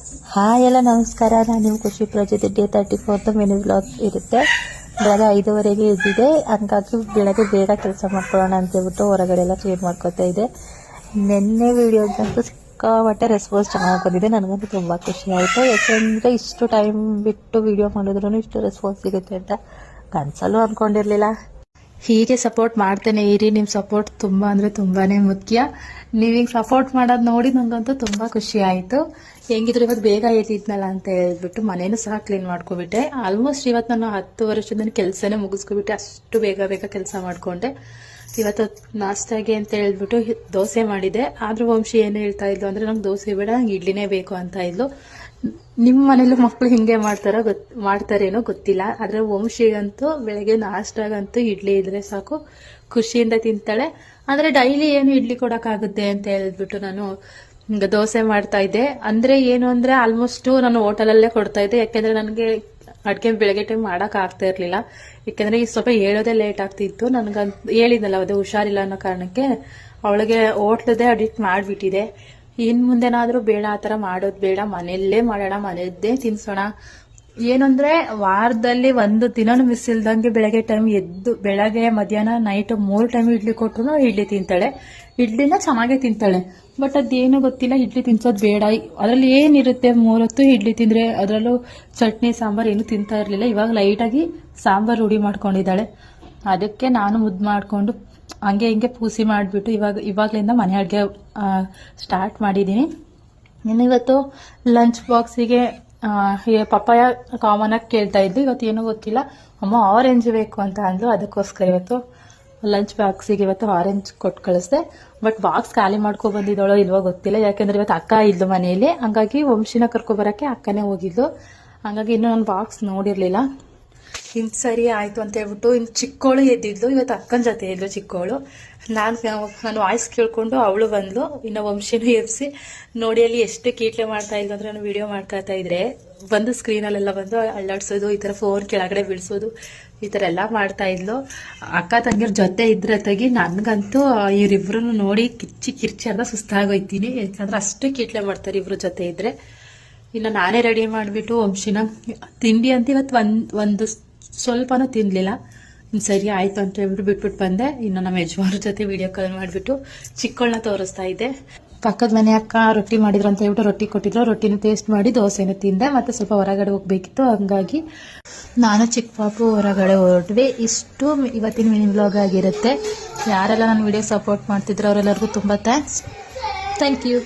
Hi ಎಲ್ಲ ನಮಸ್ಕಾರ. ನಾನು ನಿಮ್ಮ ಖುಷಿ ಪ್ರಜೆತ್ ಡೇ 34 ಮಿನಿ ವ್ಲಾಗ್ ಇರುತ್ತೆ. ಬೆಳಗ್ಗೆ 5:30ಗೆ ಎದ್ದಿದೆ, ಹಂಗಾಗಿ ಬೆಳಗ್ಗೆ ಬೇಗ ಕೆಲಸ ಮಾಡ್ಕೊಳ್ಳೋಣ ಅಂತೇಳ್ಬಿಟ್ಟು ಹೊರಗಡೆ ಎಲ್ಲ ಕ್ಲೀನ್ ಮಾಡ್ಕೊತಾ ಇದೆ. ನಿನ್ನೆ ವಿಡಿಯೋದಂತೂ ಸಿಕ್ಕಾಪಟ್ಟೆ ರೆಸ್ಪಾನ್ಸ್ ಚೆನ್ನಾಗಿ ಬಂದಿದೆ. ನನಗಂತೂ ತುಂಬ ಖುಷಿ ಆಯಿತು. ಯಾಕೆಂದರೆ ಇಷ್ಟು ಟೈಮ್ ಬಿಟ್ಟು ವಿಡಿಯೋ ಮಾಡಿದ್ರೂ ಇಷ್ಟು ರೆಸ್ಪಾನ್ಸ್ ಸಿಗುತ್ತೆ ಅಂತ ಕನಸಲ್ಲೂ ಅಂದ್ಕೊಂಡಿರಲಿಲ್ಲ. ಹೀಗೆ ಸಪೋರ್ಟ್ ಮಾಡ್ತೇನೆ ಇರಿ. ನಿಮ್ಮ ಸಪೋರ್ಟ್ ತುಂಬ ಅಂದರೆ ತುಂಬಾ ಮುಖ್ಯ. ನೀವೀಗ ಸಪೋರ್ಟ್ ಮಾಡೋದು ನೋಡಿ ನನಗಂತೂ ತುಂಬ ಖುಷಿ ಆಯಿತು. ಹೆಂಗಿದ್ರು ಇವತ್ತು ಬೇಗ ಎದ್ದಿದ್ನಲ್ಲ ಅಂತ ಹೇಳ್ಬಿಟ್ಟು ಮನೇನೂ ಸಹ ಕ್ಲೀನ್ ಮಾಡ್ಕೊಬಿಟ್ಟೆ. ಆಲ್ಮೋಸ್ಟ್ ಇವತ್ತು ನಾನು 10 ವರ್ಷದಿಂದ ಕೆಲಸನೇ ಮುಗಿಸ್ಕೊಬಿಟ್ಟೆ. ಅಷ್ಟು ಬೇಗ ಕೆಲಸ ಮಾಡಿಕೊಂಡೆ. ಇವತ್ತು ನಾಷ್ಟಾಗೆ ಅಂತ ಹೇಳ್ಬಿಟ್ಟು ದೋಸೆ ಮಾಡಿದೆ. ಆದರೂ ವಂಶಿ ಏನು ಹೇಳ್ತಾ ಇದ್ಲು ಅಂದರೆ ನಂಗೆ ದೋಸೆ ಬೇಡ, ನಂಗೆ ಇಡ್ಲಿನೇ ಬೇಕು ಅಂತ ಇದ್ಲು. ನಿಮ್ಮ ಮನೇಲಿ ಮಕ್ಕಳು ಹಿಂಗೆ ಮಾಡ್ತಾರೇನೋ ಗೊತ್ತಿಲ್ಲ. ಆದರೆ ವಂಶಿಗಂತೂ ಬೆಳಗ್ಗೆ ನಾಷ್ಟಾಗಂತೂ ಇಡ್ಲಿ ಇದ್ರೆ ಸಾಕು, ಖುಷಿಯಿಂದ ತಿಂತಾಳೆ. ಆದರೆ ಡೈಲಿ ಏನು ಇಡ್ಲಿ ಕೊಡೋಕ್ಕಾಗುತ್ತೆ ಅಂತ ಹೇಳ್ಬಿಟ್ಟು ನಾನು ದೋಸೆ ಮಾಡ್ತಾ ಇದ್ದೆ. ಅಂದರೆ ಏನು ಅಂದರೆ ಆಲ್ಮೋಸ್ಟು ನಾನು ಹೋಟೆಲಲ್ಲೇ ಕೊಡ್ತಾ ಇದ್ದೆ. ಯಾಕೆಂದರೆ ನನಗೆ ಅಡುಗೆ ಬೆಳಗ್ಗೆ ಟೈಮ್ ಮಾಡೋಕ್ಕಾಗ್ತಾ ಇರಲಿಲ್ಲ. ಯಾಕೆಂದರೆ ಈ ಸ್ವಲ್ಪ ಹೇಳೋದೇ ಲೇಟ್ ಆಗ್ತಿತ್ತು. ನನಗಂತ ಹೇಳಿದ್ನಲ್ಲ, ಅದೇ ಹುಷಾರಿಲ್ಲ ಅನ್ನೋ ಕಾರಣಕ್ಕೆ ಅವಳಿಗೆ ಹೋಟ್ಲದೇ ಅಡಿಕ್ಟ್ ಮಾಡಿಬಿಟ್ಟಿದೆ. ಇನ್ನು ಮುಂದೆನಾದರೂ ಬೇಡ, ಆ ಥರ ಮಾಡೋದು ಬೇಡ, ಮನೆಯಲ್ಲೇ ಮಾಡೋಣ, ಮನೆಯದ್ದೇ ತಿನ್ಸೋಣ. ಏನಂದರೆ ವಾರದಲ್ಲಿ ಒಂದು ದಿನನೂ ಮಿಸ್ ಇಲ್ದಂಗೆ ಬೆಳಗ್ಗೆ ಟೈಮ್ ಎದ್ದು ಬೆಳಗ್ಗೆ ಮಧ್ಯಾಹ್ನ ನೈಟ್ 3 ಟೈಮ್ ಇಡ್ಲಿ ಕೊಟ್ಟರು ಇಡ್ಲಿ ತಿಂತಾಳೆ. ಇಡ್ಲಿನ ಚೆನ್ನಾಗೇ ತಿಂತಾಳೆ. ಬಟ್ ಅದೇನು ಗೊತ್ತಿಲ್ಲ, ಇಡ್ಲಿ ತಿನ್ಸೋದು ಬೇಡ. ಅದರಲ್ಲಿ ಏನಿರುತ್ತೆ, 3 ಹೊತ್ತು ಇಡ್ಲಿ ತಿಂದರೆ ಅದರಲ್ಲೂ ಚಟ್ನಿ ಸಾಂಬಾರು ಏನು ತಿಂತಾ ಇರಲಿಲ್ಲ. ಇವಾಗ ಲೈಟಾಗಿ ಸಾಂಬಾರು ರೂಢಿ ಮಾಡ್ಕೊಂಡಿದ್ದಾಳೆ. ಅದಕ್ಕೆ ನಾನು ಮುದ್ದು ಮಾಡಿಕೊಂಡು ಹಂಗೆ ಹಿಂಗೆ ಪೂಸಿ ಮಾಡಿಬಿಟ್ಟು ಇವಾಗಲಿಂದ ಮನೆ ಅಡುಗೆ ಸ್ಟಾರ್ಟ್ ಮಾಡಿದ್ದೀನಿ. ಇನ್ನು ಇವತ್ತು ಲಂಚ್ ಬಾಕ್ಸಿಗೆ ಪಪ್ಪಾಯ ಕಾಮನ್ ಆಗಿ ಕೇಳ್ತಾ ಇದ್ದು. ಇವತ್ತು ಏನೂ ಗೊತ್ತಿಲ್ಲ, ಅಮ್ಮ ಆರೆಂಜ್ ಬೇಕು ಅಂತ ಅಂದ್ಲು. ಅದಕ್ಕೋಸ್ಕರ ಇವತ್ತು ಲಂಚ್ ಬಾಕ್ಸಿಗೆ ಇವತ್ತು ಆರೆಂಜ್ ಕೊಟ್ಟು ಕಳಿಸ್ದೆ. ಬಟ್ ಬಾಕ್ಸ್ ಖಾಲಿ ಮಾಡ್ಕೊ ಬಂದಿದ್ದಳೋ ಇಲ್ವೋ ಗೊತ್ತಿಲ್ಲ. ಯಾಕೆಂದ್ರೆ ಇವತ್ತು ಅಕ್ಕ ಇದ್ಲು ಮನೆಯಲ್ಲಿ, ಹಂಗಾಗಿ ವಂಶಿನ ಕರ್ಕೊಬರೋಕ್ಕೆ ಅಕ್ಕನೇ ಹೋಗಿದ್ಲು. ಹಂಗಾಗಿ ಇನ್ನೂ ನಾನು ಬಾಕ್ಸ್ ನೋಡಿರಲಿಲ್ಲ. ಇನ್ನು ಸರಿ ಆಯಿತು ಅಂತ ಹೇಳ್ಬಿಟ್ಟು ಇನ್ನು ಚಿಕ್ಕವಳು ಎದ್ದಿದ್ಲು. ಇವತ್ತು ಅಕ್ಕನ ಜೊತೆ ಇದ್ಲು ಚಿಕ್ಕವಳು. ನಾನು ವಾಯ್ಸ್ ಕೇಳ್ಕೊಂಡು ಅವಳು ಬಂದ್ಲು. ಇನ್ನು ವಂಶಿನೂ ಎಬ್ಸಿ ನೋಡಿ ಅಲ್ಲಿ ಎಷ್ಟು ಕೀಟ್ಲೆ ಮಾಡ್ತಾ ಇದ್ಲು ಅಂದರೆ, ನಾನು ವಿಡಿಯೋ ಮಾಡ್ಕೊತಾ ಇದ್ರೆ ಬಂದು ಸ್ಕ್ರೀನಲ್ಲೆಲ್ಲ ಬಂದು ಅಳ್ಳಾಡ್ಸೋದು, ಈ ಥರ ಫೋನ್ ಕೆಳಗಡೆ ಬೀಳಿಸೋದು, ಈ ಥರ ಎಲ್ಲ ಮಾಡ್ತಾ ಇದ್ಲು. ಅಕ್ಕ ತಂಗಿರ ಜೊತೆ ಇದ್ರೆ ತೆಗಿ, ನನಗಂತೂ ಇವರಿಬ್ರು ನೋಡಿ ಕಿರ್ಚಿ ಅರ್ಧ ಸುಸ್ತಾಗೋಯ್ತೀನಿ. ಯಾಕಂದ್ರೆ ಅಷ್ಟು ಕೀಟ್ಲೆ ಮಾಡ್ತಾರೆ ಇವ್ರ ಜೊತೆ ಇದ್ರೆ. ಇನ್ನು ನಾನೇ ರೆಡಿ ಮಾಡಿಬಿಟ್ಟು ವಂಶಿನ ತಿಂಡಿ ಅಂತ ಇವತ್ತು ಒಂದು ಸ್ವಲ್ಪನೂ ತಿನ್ನಲಿಲ್ಲ. ಇನ್ನು ಸರಿ ಆಯಿತು ಅಂತ ಹೇಳ್ಬಿಟ್ಟು ಬಿಟ್ಬಿಟ್ಟು ಬಂದೆ. ಇನ್ನು ನಮ್ಮ ಯಜಮಾನ್ರ ಜೊತೆ ವಿಡಿಯೋ ಕಾಲ್ ಮಾಡಿಬಿಟ್ಟು ಚಿಕ್ಕಳನ್ನ ತೋರಿಸ್ತಾ ಇದ್ದೆ. ಪಕ್ಕದ ಮನೆ ಅಕ್ಕ ರೊಟ್ಟಿ ಮಾಡಿದ್ರು ಅಂತ ಹೇಳ್ಬಿಟ್ಟು ರೊಟ್ಟಿ ಕೊಟ್ಟಿದ್ರು. ರೊಟ್ಟಿನ ಟೇಸ್ಟ್ ಮಾಡಿ ದೋಸೆನ ತಿಂದೆ. ಮತ್ತು ಸ್ವಲ್ಪ ಹೊರಗಡೆ ಹೋಗ್ಬೇಕಿತ್ತು, ಹಂಗಾಗಿ ನಾನು ಚಿಕ್ಕ ಪಾಪು ಹೊರಗಡೆ ಹೊರಟ್ವಿ. ಇಷ್ಟು ಇವತ್ತಿನ ಮಿನಿ ವ್ಲಾಗ್ ಆಗಿರುತ್ತೆ. ಯಾರೆಲ್ಲ ನನ್ನ ವಿಡಿಯೋ ಸಪೋರ್ಟ್ ಮಾಡ್ತಿದ್ರು ಅವರೆಲ್ಲರಿಗೂ ತುಂಬ ಥ್ಯಾಂಕ್ ಯು.